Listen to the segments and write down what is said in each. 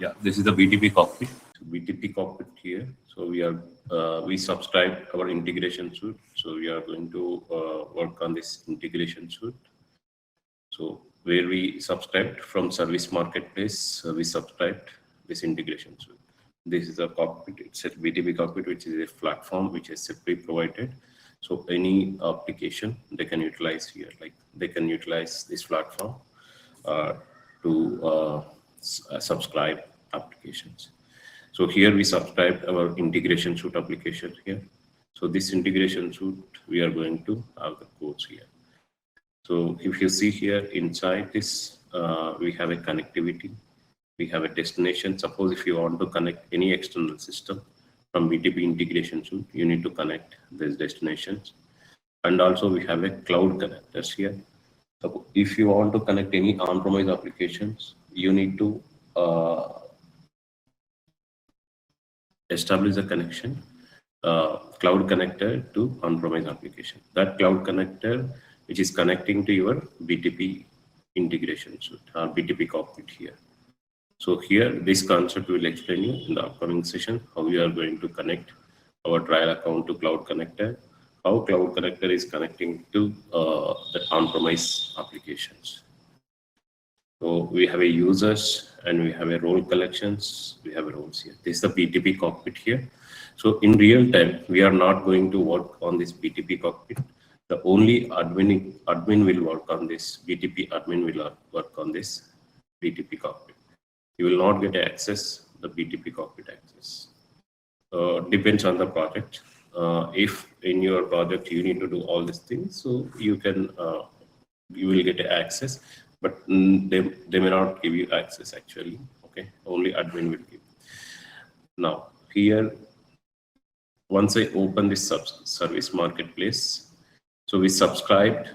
Yeah, this is the BTP cockpit. So BTP cockpit here. So we subscribed our integration suite. So we are going to work on this integration suite. So where we subscribed from service marketplace, we subscribed this integration suite. This is a cockpit. It's a BTP cockpit, which is a platform which is separately provided. So any application they can utilize here, like they can utilize this platform to subscribe applications. So here we subscribed our integration suite application here. So this integration suite, we are going to have the codes here. So if you see here inside this, we have a connectivity, we have a destination. Suppose if you want to connect any external system from BTP integration suite, you need to connect these destinations. And also we have a cloud connectors here. So if you want to connect any on-premise applications, you need to establish a connection, cloud connector to on-premise application. That cloud connector, which is connecting to your BTP integration suite or BTP cockpit here. So here, this concept will explain you in the upcoming session how we are going to connect our trial account to cloud connector, how cloud connector is connecting to the on-premise applications. So we have a users and we have a role collections. We have roles here. This is the BTP cockpit here. So in real time, we are not going to work on this BTP cockpit. The only admin will work on this. BTP admin will work on this BTP cockpit. You will not get access the BTP cockpit access. Depends on the project. If in your project you need to do all these things, so you will get access, but they may not give you access actually. Okay, only admin will give. Now here, once I open this service marketplace, so we subscribed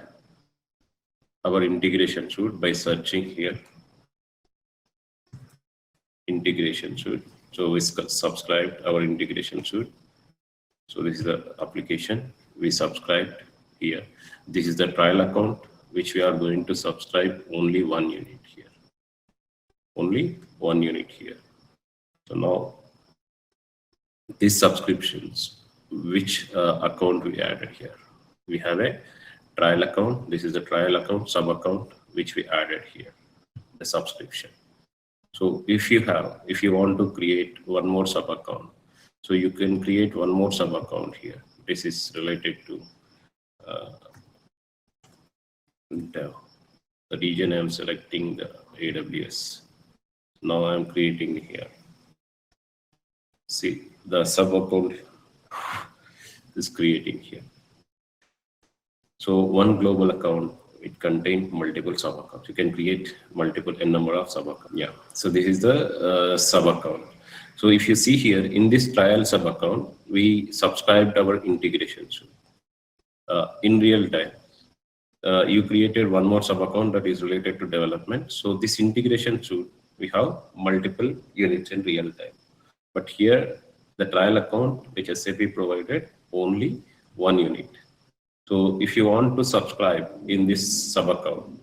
our integration suite by searching here integration suite. So we subscribed our integration suite. So this is the application we subscribed here. This is the trial account which we are going to subscribe only one unit here. Only one unit here. So now these subscriptions, which account we added here? We have a trial account. This is the trial account, sub account, which we added here, the subscription. So if you want to create one more sub account, so you can create one more sub account here. This is related to the region. I'm selecting the AWS. Now I'm creating here. See, the sub account is creating here. So one global account, it contains multiple sub accounts. You can create multiple number of sub accounts. Yeah. So this is the sub account. So if you see here in this trial sub account, we subscribed our integration suite. In real time, you created one more sub account that is related to development. So this integration suite, we have multiple units in real time. But here, the trial account, which SAP provided, only one unit. So if you want to subscribe in this sub account,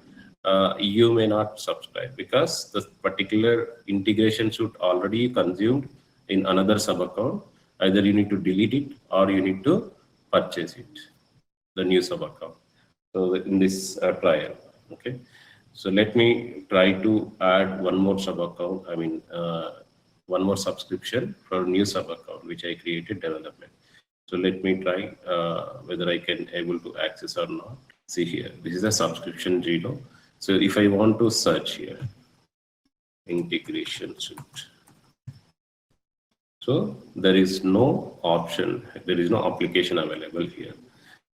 you may not subscribe because the particular integration suite already consumed in another sub account. Either you need to delete it or you need to purchase it, the new sub account. So in this trial, okay. So let me try to add one more sub account. I mean, one more subscription for a new sub account which I created development. So let me try whether I can able to access or not. See here, this is a subscription 0. So if I want to search here, integration suite. So there is no option, there is no application available here.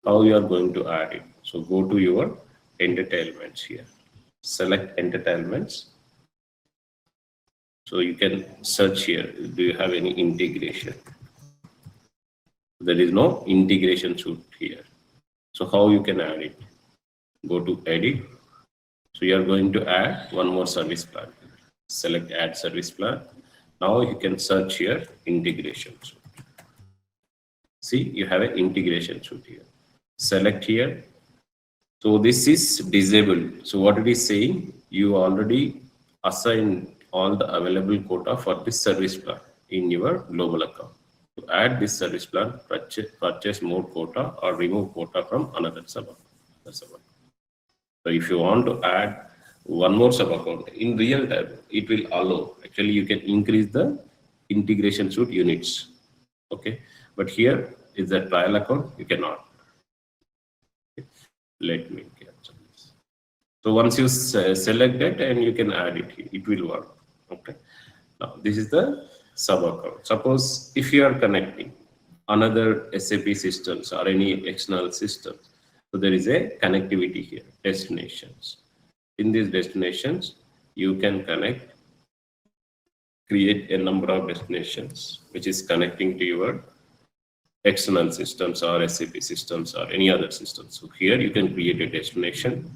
How you are going to add it? So go to your entitlements here. Select entitlements. So you can search here. Do you have any integration? There is no integration suite here. So how you can add it? Go to edit. So you are going to add one more service plan. Select add service plan. Now you can search here integration suite. See, you have an integration suite here. Select here. So this is disabled. So what it is saying, you already assigned all the available quota for this service plan in your global account. To add this service plan, purchase more quota or remove quota from another sub account. So if you want to add one more sub account in real time, it will allow. Actually, you can increase the integration suite units. Okay, but here is a trial account. You cannot. Okay. Let me capture this. So once you select that, and you can add it here, it will work. Okay. Now this is the sub account. Suppose if you are connecting another SAP systems or any external system, so there is a connectivity here, destinations. In these destinations, you can create a number of destinations which is connecting to your external systems or SAP systems or any other systems. So here you can create a destination.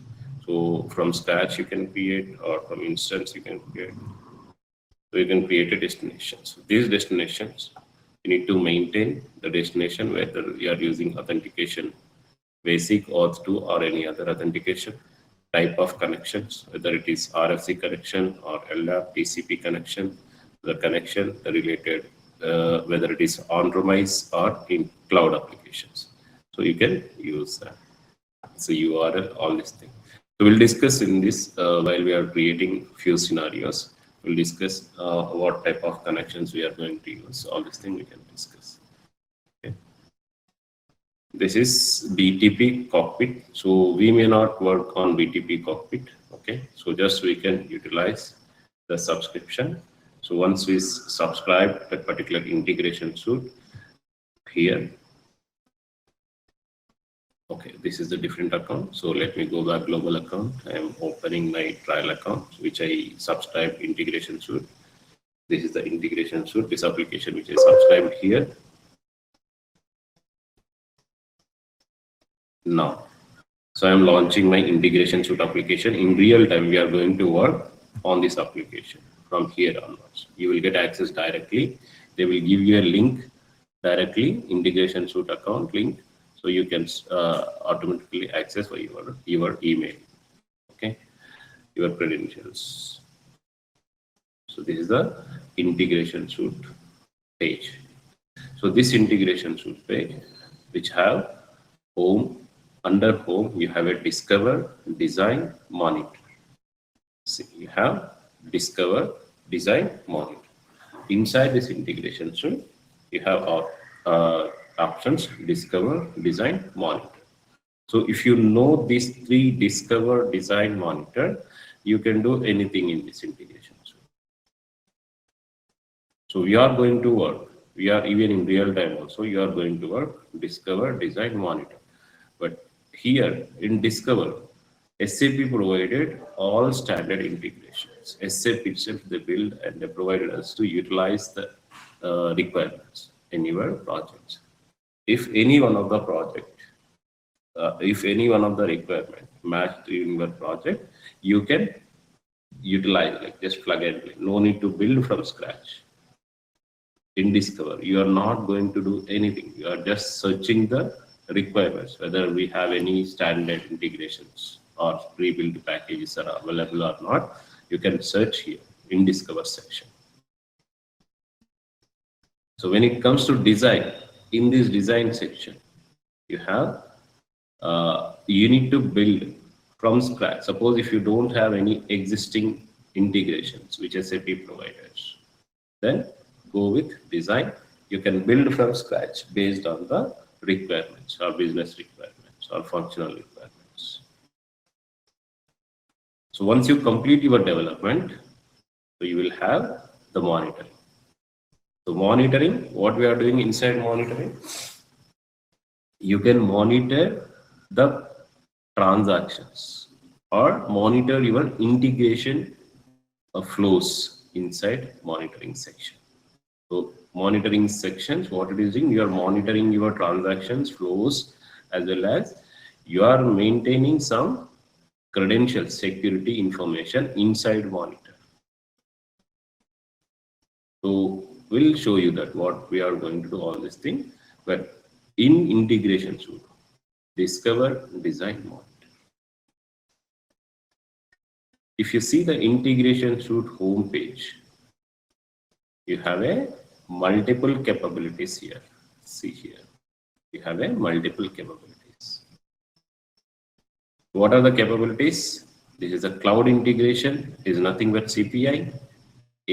So from scratch you can create, or from instance you can create. So you can create a destination. So these destinations, you need to maintain the destination, whether you are using authentication, basic auth 2 or any other authentication, type of connections, whether it is RFC connection or LDAP, TCP connection, the connection, the related, whether it is on-premise or in cloud applications. So you can use that. So URL, all these things. So we'll discuss in this while we are creating few scenarios. We'll discuss what type of connections we are going to use. All these things we can discuss. Okay. This is BTP cockpit. So we may not work on BTP cockpit. Okay. So just we can utilize the subscription. So once we subscribe that particular integration suite here. Okay, this is the different account. So let me go back global account. I am opening my trial account, which I subscribed integration suite. This is the integration suite, this application which I subscribed here. Now, so I am launching my integration suite application. In real time, we are going to work on this application from here onwards. You will get access directly. They will give you a link directly, integration suite account link. So you can automatically access for your email, okay, your credentials. So this is the integration suite page. So this integration suite page, which have home, under home, you have a discover, design, monitor. So you have discover, design, monitor. Inside this integration suite, you have options, discover, design, monitor. So if you know these three, discover, design, monitor, you can do anything in this integration suite. So we are going to work, we are even in real time also, you are going to work, discover, design, monitor. But here in discover, SAP provided all standard integrations. SAP itself, they build and they provided us to utilize the requirements in your projects. If any one of the project, if any one of the requirement matched in your project, you can utilize, like just plug and play. No need to build from scratch. In Discover, you are not going to do anything. You are just searching the requirements, whether we have any standard integrations or pre-built packages are available or not. You can search here in Discover section. So when it comes to design, in this design section, you have, you need to build from scratch. Suppose if you don't have any existing integrations which SAP provides, then go with design. You can build from scratch based on the requirements or business requirements or functional requirements. So once you complete your development, so you will have the monitoring. So monitoring, what we are doing inside monitoring, you can monitor the transactions or monitor your integration of flows inside monitoring section. So monitoring sections, what it is doing, you are monitoring your transactions, flows, as well as you are maintaining some credentials, security information inside monitor. So we'll show you that what we are going to do all this thing, but in integration suite, discover, design, monitor. If you see the integration suite home page, You have a multiple capabilities here. See here, you have a multiple capabilities. What are the capabilities? This is a cloud integration. It is nothing but CPI,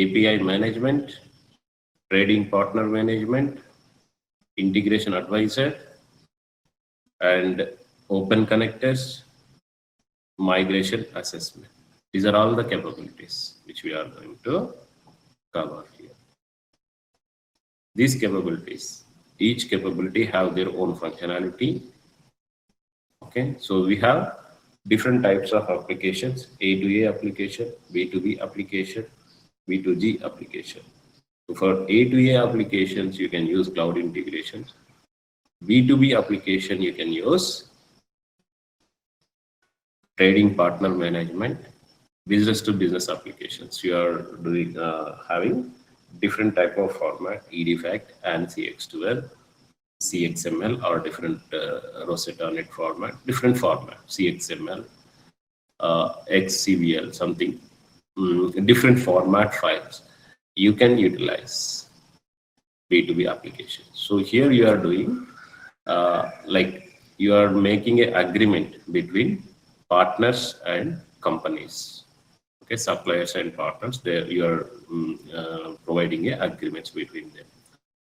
API management, trading partner management, integration advisor, and open connectors, migration assessment. These are all the capabilities which we are going to cover here. These capabilities, each capability have their own functionality. Okay, so we have different types of applications: A to A application, B to B application, B to G application. So for A to A applications, you can use cloud integration. B2B application, you can use trading partner management. Business to business applications, you are doing having different type of format, EDFACT and CX2L, CXML, or different Rosetta Net format, different format, CXML, XCVL, something, different format files you can utilize B2B applications. So here you are doing like you are making an agreement between partners and companies. Okay, suppliers and partners, there you are providing agreements between them.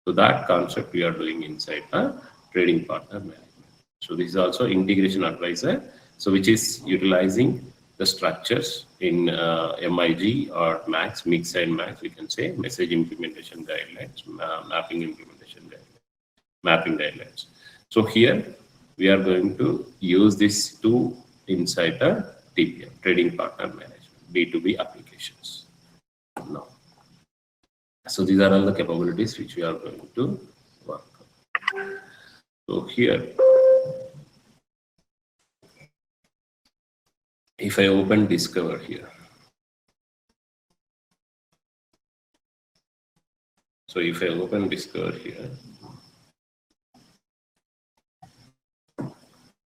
So that concept we are doing inside a trading partner management. So this is also integration advisor, so which is utilizing the structures in MIG or MAX, mix and match, we can say, message implementation guidelines, mapping implementation guidelines, mapping guidelines. So here we are going to use these two inside the TPM, trading partner management, B2B applications. Now, so these are all the capabilities which we are going to work on. So here, if I open Discover here, so if I open Discover here,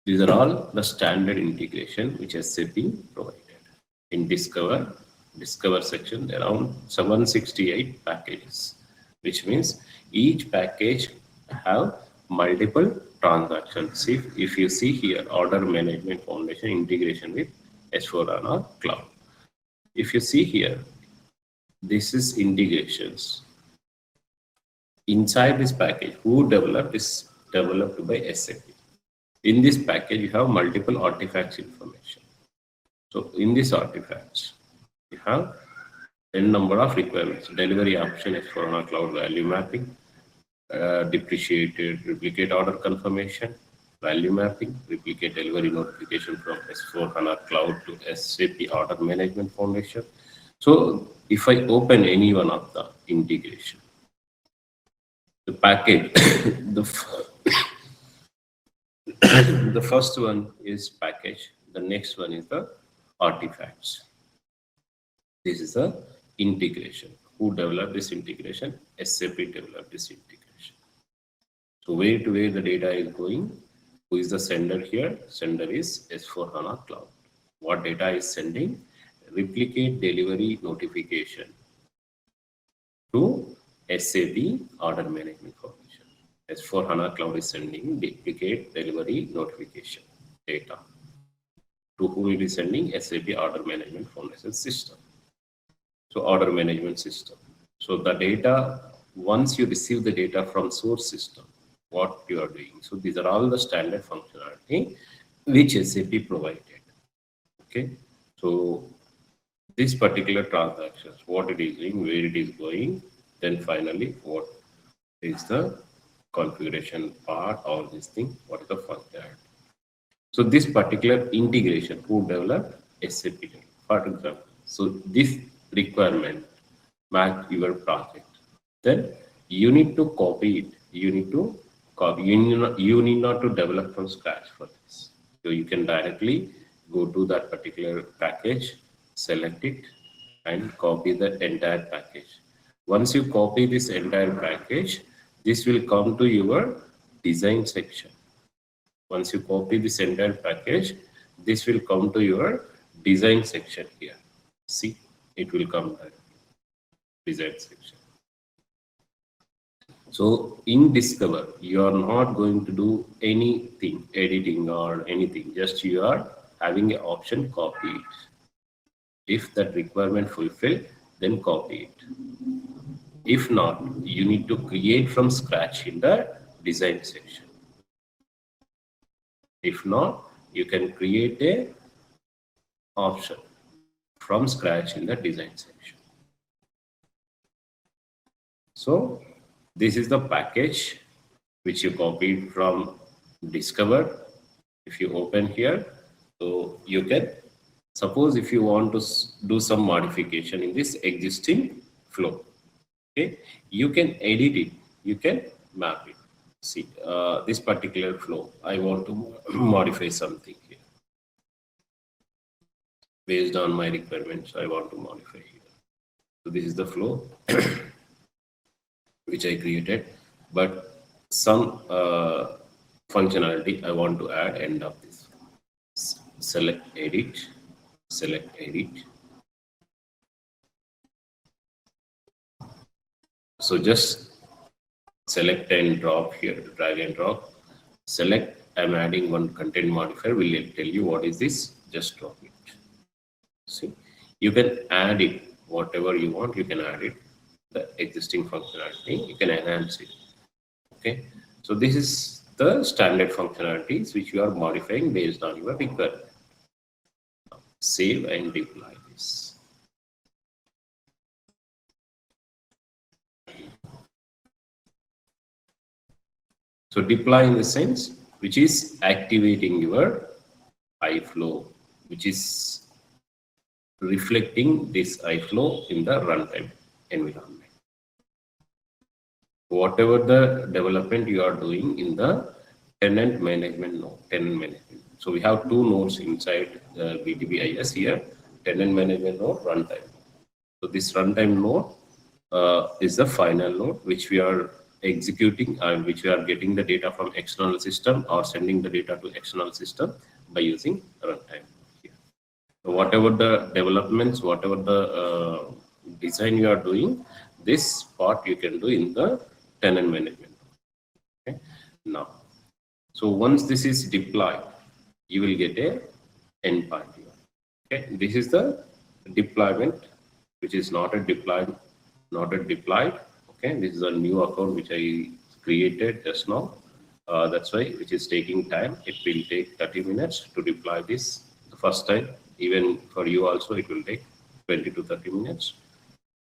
these are all the standard integration which SAP provided. In Discover section, there are around 768 packages, which means each package have multiple transactions. If you see here, order management foundation integration with S/4HANA Cloud. If you see here, this is integrations. Inside this package, who developed is developed by SAP. In this package, you have multiple artifacts information. So in these artifacts, you have n number of requirements: delivery option, S/4HANA Cloud value mapping, depreciated replicate order confirmation, value mapping, replicate delivery notification from S/4HANA Cloud to SAP order management foundation. So if I open any one of the integration, the package, the first one is package, the next one is the artifacts. This is the integration. Who developed this integration? SAP developed this integration. So where to where the data is going? Who is the sender here? Sender is S/4HANA Cloud. What data is sending? Replicate delivery notification to SAP order management foundation. S/4HANA Cloud is sending duplicate delivery notification data. To whom it is sending? SAP order management foundation system. So order management system. So the data, once you receive the data from source system, what you are doing. So these are all the standard functionality which SAP provided. Okay. So this particular transactions, what it is doing, where it is going, then finally what is the configuration part, all these things, what is the functionality. So this particular integration, who developed? SAP, for example. So this requirement match your project. Then you need to copy it. You need to copy. You need not to develop from scratch for this. So you can directly go to that particular package, select it, and copy the entire package. Once you copy this entire package, this will come to your design section. Once you copy this entire package, this will come to your design section here. See, it will come there, design section. So in Discover, you are not going to do anything, editing or anything. Just you are having an option copy it. If that requirement fulfilled, then copy it. If not, you need to create from scratch in the design section. If not, you can create a option from scratch in the design section. So this is the package which you copied from Discover. If you open here, so you can, suppose if you want to do some modification in this existing flow, okay, you can edit it, you can map it. See, this particular flow, I want to modify something here. Based on my requirements, I want to modify here. So this is the flow which I created, but some functionality I want to add end of this. Select edit, select edit. So just select and drop here, drag and drop. Select, I'm adding one content modifier, will tell you what is this, just drop it. See, you can add it, whatever you want, you can add it. The existing functionality, you can enhance it. Okay, so this is the standard functionalities which you are modifying based on your requirement. Save and deploy this. So deploy in the sense which is activating your iFlow, which is reflecting this iFlow in the runtime environment. Whatever the development you are doing in the tenant management node, tenant management. So we have two nodes inside the BTP IS here, tenant management node, runtime. So this runtime node is the final node which we are executing and which we are getting the data from external system or sending the data to external system by using runtime here. So whatever the developments, whatever the design you are doing, this part you can do in the tenant management. Okay. Now, so once this is deployed, you will get a endpoint here. Okay, this is the deployment, which is not a deployed. Okay, this is a new account which I created just now. That's why which is taking time. It will take 30 minutes to deploy this the first time. Even for you also, it will take 20 to 30 minutes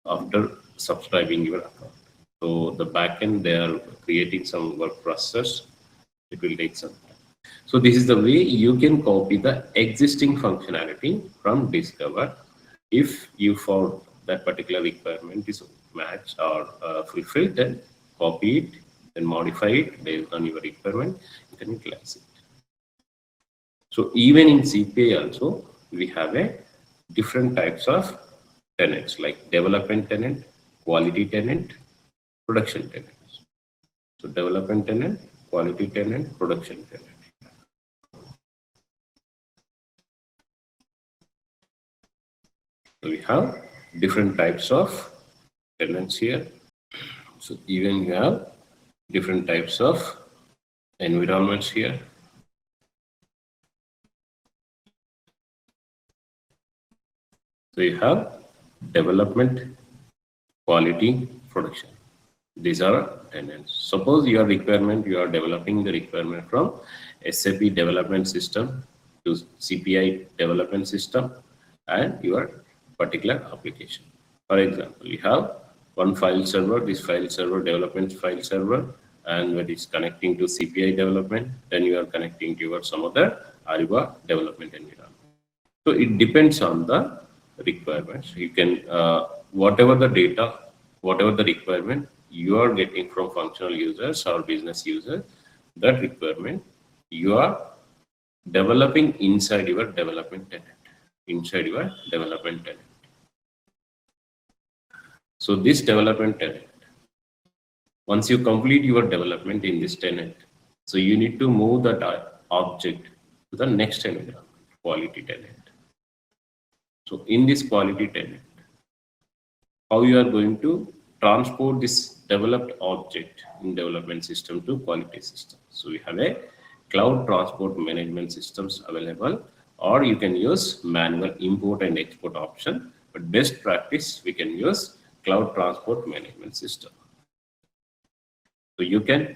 after subscribing your account. So the backend, they are creating some work process. It will take some time. So this is the way you can copy the existing functionality from Discover. If you found that particular requirement is matched or fulfilled, then copy it and modify it based on your requirement. You can utilize it. So even in CPI also, we have a different types of tenants like development tenant, quality tenant, production tenants. So development tenant, quality tenant, production tenant. So we have different types of tenants here. So even you have different types of environments here. So you have development, quality, production. These are tenants. Suppose your requirement, you are developing the requirement from SAP development system to CPI development system and your particular application. For example, you have one file server, this file server, development file server, and when it's connecting to CPI development, then you are connecting to your some other Ariba development environment. So it depends on the requirements. You can, whatever the data, whatever the requirement you are getting from functional users or business users, that requirement you are developing inside your development tenant, So this development tenant, once you complete your development in this tenant, so you need to move that object to the next environment, quality tenant. So in this quality tenant, how you are going to transport this developed object in development system to quality system. So we have a cloud transport management systems available, or you can use manual import and export option. But best practice, we can use cloud transport management system. So you can,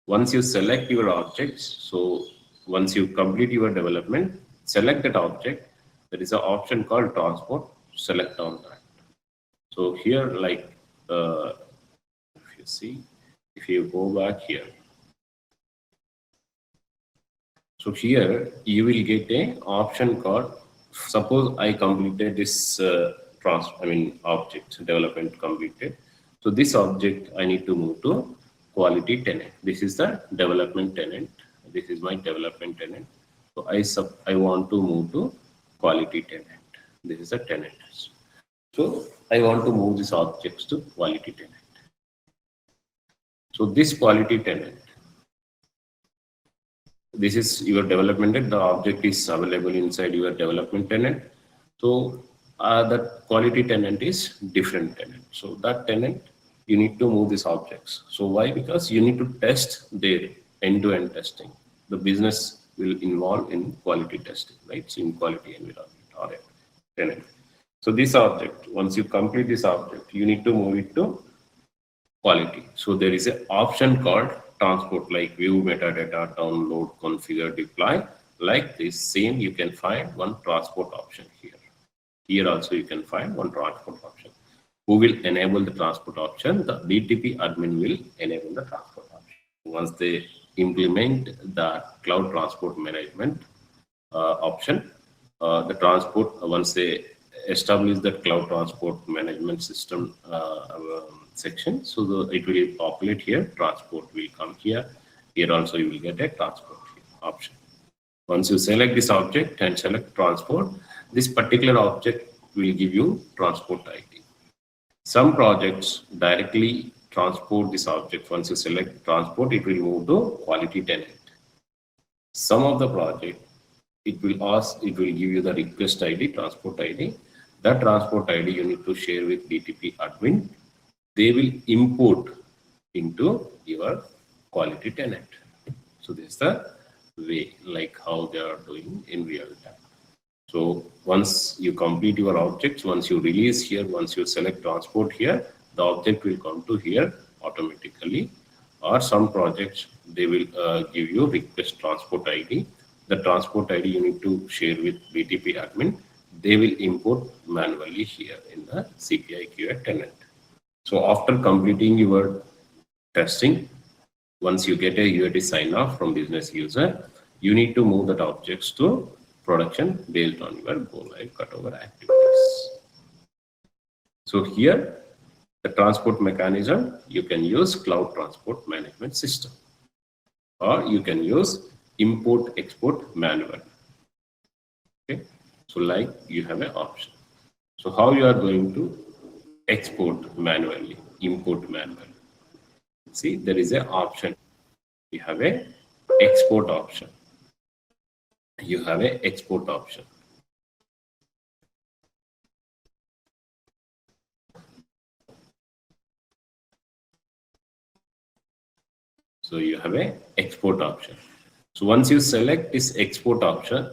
once you select your objects, so once you complete your development, select that object. There is an option called transport, select on that. So here, like, if you see, if you go back here, so here you will get a option called, suppose I completed this object development completed. So this object I need to move to quality tenant. This is the development tenant. This is my development tenant. So I want to move to quality tenant. This is a tenant. So I want to move these objects to quality tenant. So this quality tenant, this is your development tenant. The object is available inside your development tenant. So that quality tenant is different tenant. So that tenant, you need to move these objects. So why? Because you need to test their end-to-end testing. The business will involve in quality testing, right? So in quality environment or a tenant. So this object, once you complete this object, you need to move it to quality. So there is an option called transport, like view metadata, download, configure, deploy. Like this same, you can find one transport option here. Here also you can find one transport option. Who will enable the transport option? The BTP admin will enable the transport option. Once they implement the cloud transport management option, the transport, once they establish that cloud transport management system section, so it will populate here, transport will come here. Here also you will get a transport option. Once you select this object and select transport, this particular object will give you transport ID. Some projects directly transport this object. Once you select transport, it will move to quality tenant. Some of the project, it will give you the request ID, transport ID. That transport ID you need to share with BTP admin. They will import into your quality tenant. So this is the way, like how they are doing in real time. So once you complete your objects, once you release here, once you select transport here, the object will come to here automatically. Or some projects, they will give you request transport ID. The transport ID you need to share with BTP admin. They will import manually here in the CPI QA tenant. So after completing your testing, once you get a UAT sign off from business user, you need to move that objects to production based on your go live cutover activities. So here, the transport mechanism, you can use cloud transport management system, or you can use import export manual. Okay, so like you have an option. So how you are going to export manually, import manually? See, there is an option. You have a export option. You have a export option. So you have a export option. So once you select this export option,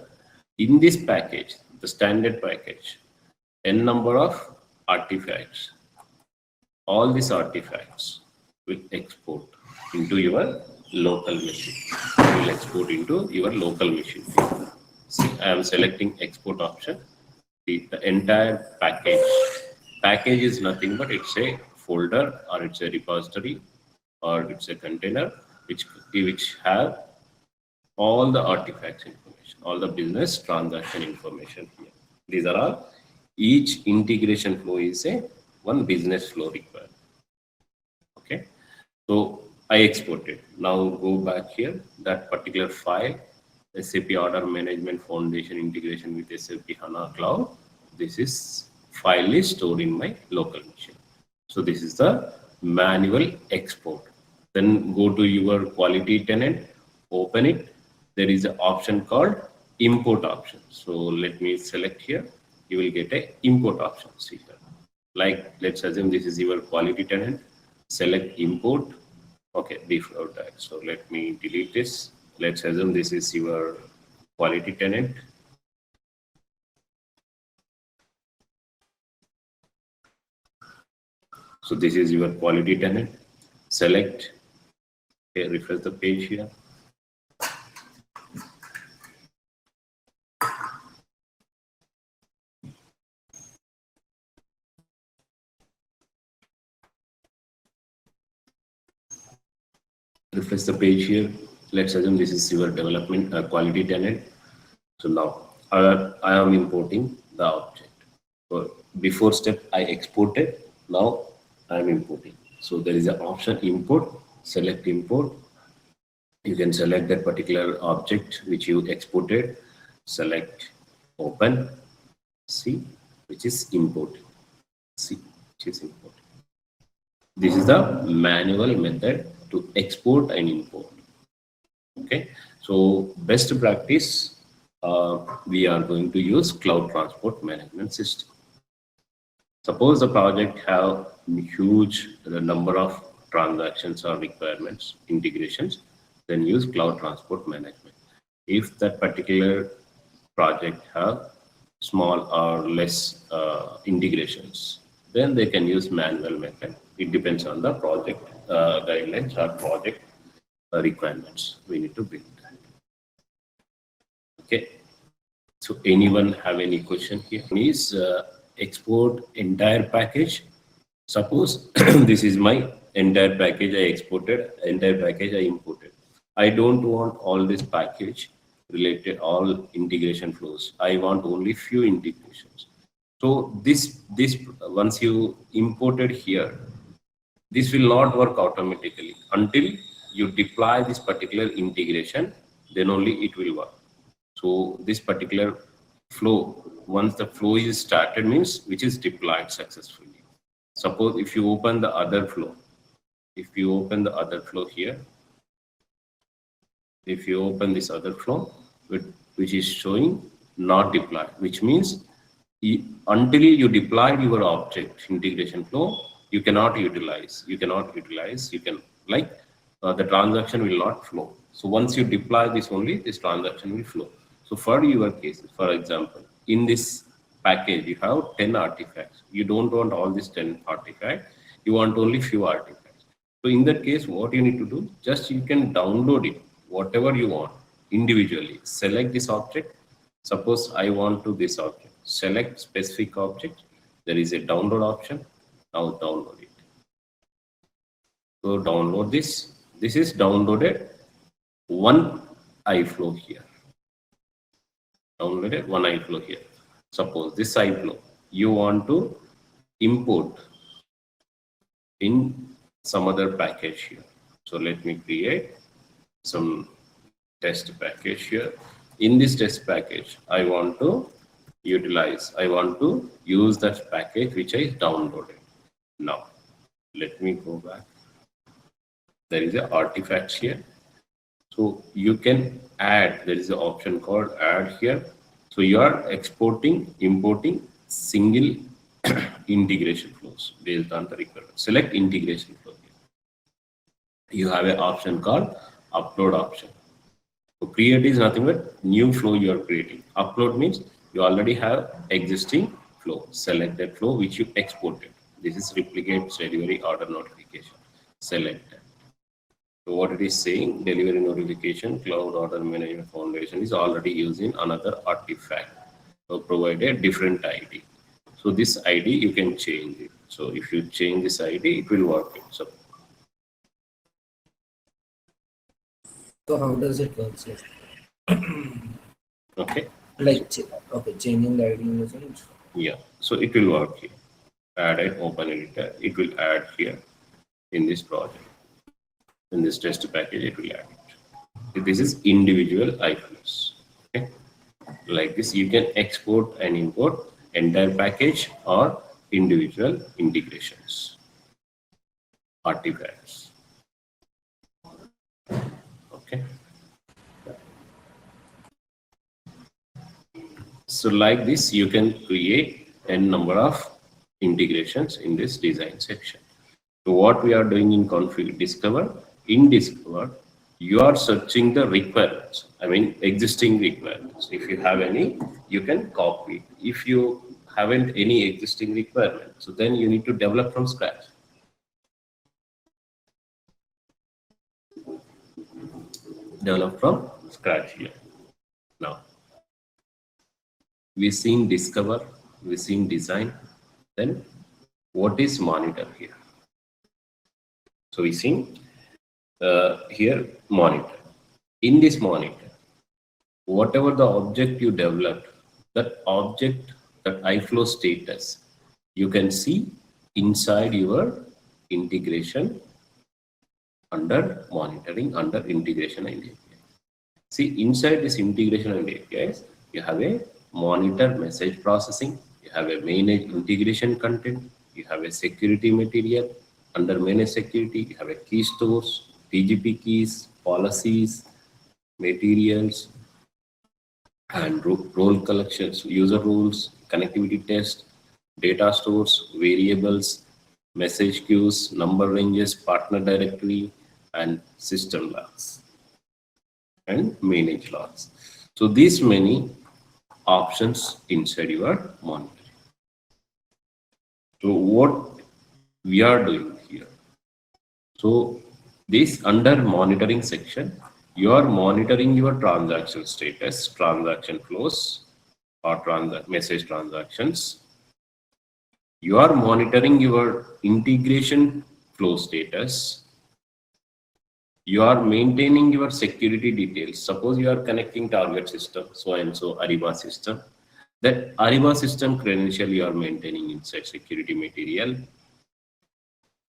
in this package, the standard package, n number of artifacts, all these artifacts will export into your local machine. Will export into your local machine. See, I am selecting export option. The entire package is nothing but it's a folder, or it's a repository, or it's a container which have all the artifacts information, all the business transaction information here. These are all, each integration flow is a one business flow required. Okay, so I exported. Now go back here, that particular file, SAP Order Management Foundation integration with SAP HANA Cloud. This file is stored in my local machine. So this is the manual export. Then go to your quality tenant, open it. There is an option called import option. So let me select here. You will get a import option. See here. Like, let's assume this is your quality tenant. Select import. Okay, before that, so let me delete this. Let's assume this is your quality tenant. So this is your quality tenant. Select. Okay, refresh the page here. Refresh the page here. Let's assume this is your development quality tenant. So now I am importing the object. So before step I exported. Now I am importing. So there is an option import. Select import. You can select that particular object which you exported. Select open. See, which is imported. See, which is imported. This is the manual method to export and import. Okay, so best practice, we are going to use cloud transport management system. Suppose the project have huge number of transactions or requirements, integrations, then use cloud transport management. If that particular project have small or less integrations, then they can use manual method. It depends on the project guidelines or project requirements. We need to build that. Okay. So anyone have any question here? Please export entire package. Suppose this is my entire package I exported, entire package I imported. I don't want all this package related, all integration flows. I want only few integrations. So this once you imported here, this will not work automatically until you deploy this particular integration, then only it will work. So this particular flow, once the flow is started, means which is deployed successfully. Suppose if you open the other flow, if you open the other flow here, if you open this other flow, which is showing not deployed, which means until you deployed your object integration flow, you cannot utilize, you can like the transaction will not flow. So once you deploy this only, this transaction will flow. So for your case, for example, in this package, you have 10 artifacts. You don't want all these 10 artifacts. You want only few artifacts. So in that case, what you need to do, just you can download it, whatever you want individually. Select this object. Suppose I want to this object. Select specific object. There is a download option. Now download it. So download this. This is downloaded one iFlow here. Downloaded one iFlow here. Suppose this iFlow you want to import in some other package here. So let me create some test package here. In this test package, I want to use that package which I downloaded. Now, let me go back. There is an artifact here. So you can add, there is an option called add here. So you are importing single integration flows based on the requirement. Select integration flow here. You have an option called upload option. So create is nothing but new flow you are creating. Upload means you already have existing flow. Select that flow which you exported. This is replicate delivery order notification. Select that. So what it is saying, delivery notification, cloud order management foundation is already using another artifact. So provide a different ID. So this ID you can change it. So if you change this ID, it will work. So how does it work, sir? okay. Like, okay, changing the ID in the sense. Yeah. So it will work here. Add an open editor. It will add here in this project. In this test package, it will add it. This is individual iFlows. Okay. Like this, you can export and import entire package or individual integrations, artifacts. Okay. So like this, you can create n number of integrations in this design section. So what we are doing in config discover, in discover, you are searching the requirements. I mean, existing requirements. If you have any, you can copy. If you haven't any existing requirements, so then you need to develop from scratch. Develop from scratch here. Now, we've seen discover, we've seen design. Then what is monitor here? So we see here monitor. In this monitor, whatever the object you developed, that object, that iFlow status, you can see inside your integration under monitoring, under integration and API. See, inside this integration and APIs, you have a monitor message processing, you have a manage integration content, you have a security material. Under manage security, you have a key stores, TGP keys, policies, materials, and role collections, user rules, connectivity test, data stores, variables, message queues, number ranges, partner directory, and system logs, and manage logs. So these many options inside your monitoring. So what we are doing here. So this under monitoring section, you are monitoring your transaction status, transaction flows, or message transactions. You are monitoring your integration flow status. You are maintaining your security details. Suppose you are connecting target system, so and so Ariba system. That Ariba system credential you are maintaining inside security material.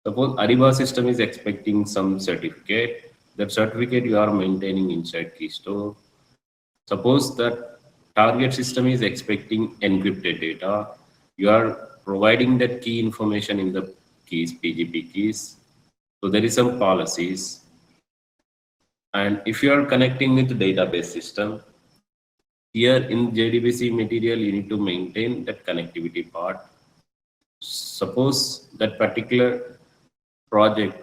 Suppose Ariba system is expecting some certificate. That certificate you are maintaining inside key store. Suppose that target system is expecting encrypted data. You are providing that key information in the keys, PGP keys. So there is some policies. And if you are connecting with the database system, here in JDBC material, you need to maintain that connectivity part. Suppose that particular project,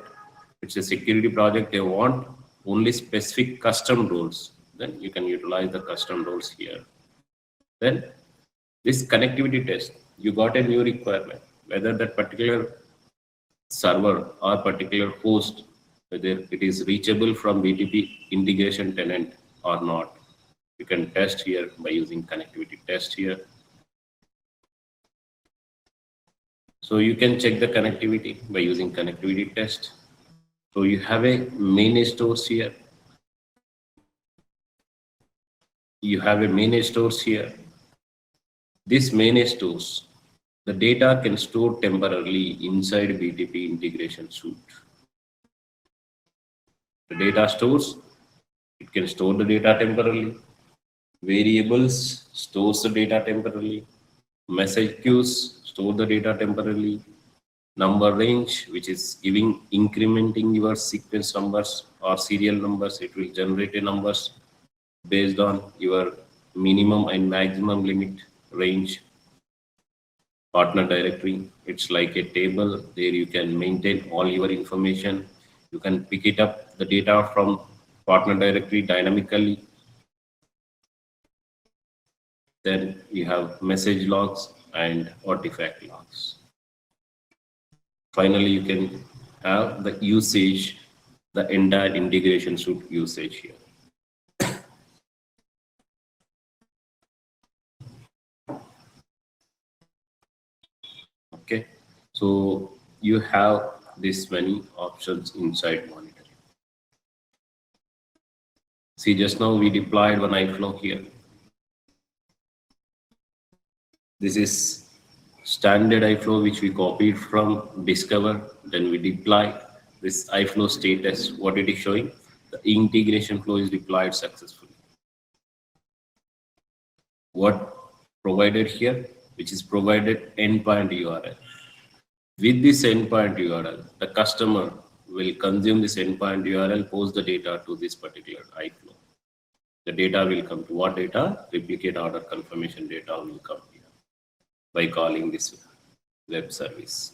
it's a security project, they want only specific custom rules, then you can utilize the custom rules here. Then this connectivity test, you got a new requirement, whether that particular server or particular host, whether it is reachable from BTP integration tenant or not. You can test here by using connectivity test here. So you can check the connectivity by using connectivity test. So you have a manage stores here. You have a manage stores here. This manage stores, the data can store temporarily inside BTP Integration Suite. The data stores, it can store the data temporarily. Variables stores the data temporarily. Message queues store the data temporarily. Number range, which is incrementing your sequence numbers or serial numbers, it will generate a numbers based on your minimum and maximum limit range. Partner directory, it's like a table. There you can maintain all your information. You can pick it up the data from partner directory dynamically. Then you have message logs and artifact logs. Finally, you can have the usage, the entire integration suite usage here. Okay, so you have this many options inside monitoring. See, just now we deployed one iFlow here. This is standard iFlow which we copied from Discover. Then we deploy this iFlow status. What it is showing? The integration flow is deployed successfully. What provided here? Which is provided endpoint URL. With this endpoint URL, the customer will consume this endpoint URL, post the data to this particular iFlow. The data will come to what data? Replicate order confirmation data will come here by calling this web service.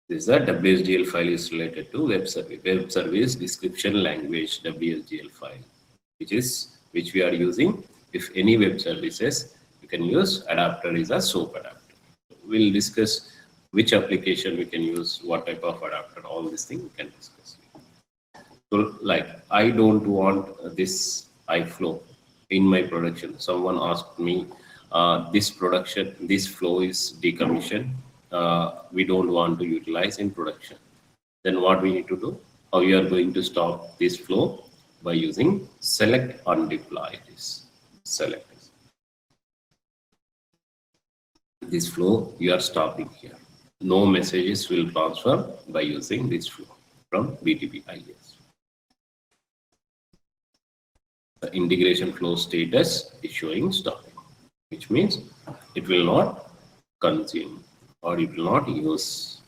This is a WSDL file is related to web service description language WSDL file, which we are using. If any web services, you can use adapter is a SOAP adapter. We'll discuss which application we can use, what type of adapter, all these things we can discuss. So like I don't want this iFlow in my production. Someone asked me, this flow is decommissioned. We don't want to utilize in production. Then what we need to do? How you are going to stop this flow? By using select undeploy this. Select this flow, you are stopping here. No messages will transfer by using this flow from BTP IS. The integration flow status is showing stopping, which means it will not consume or it will not use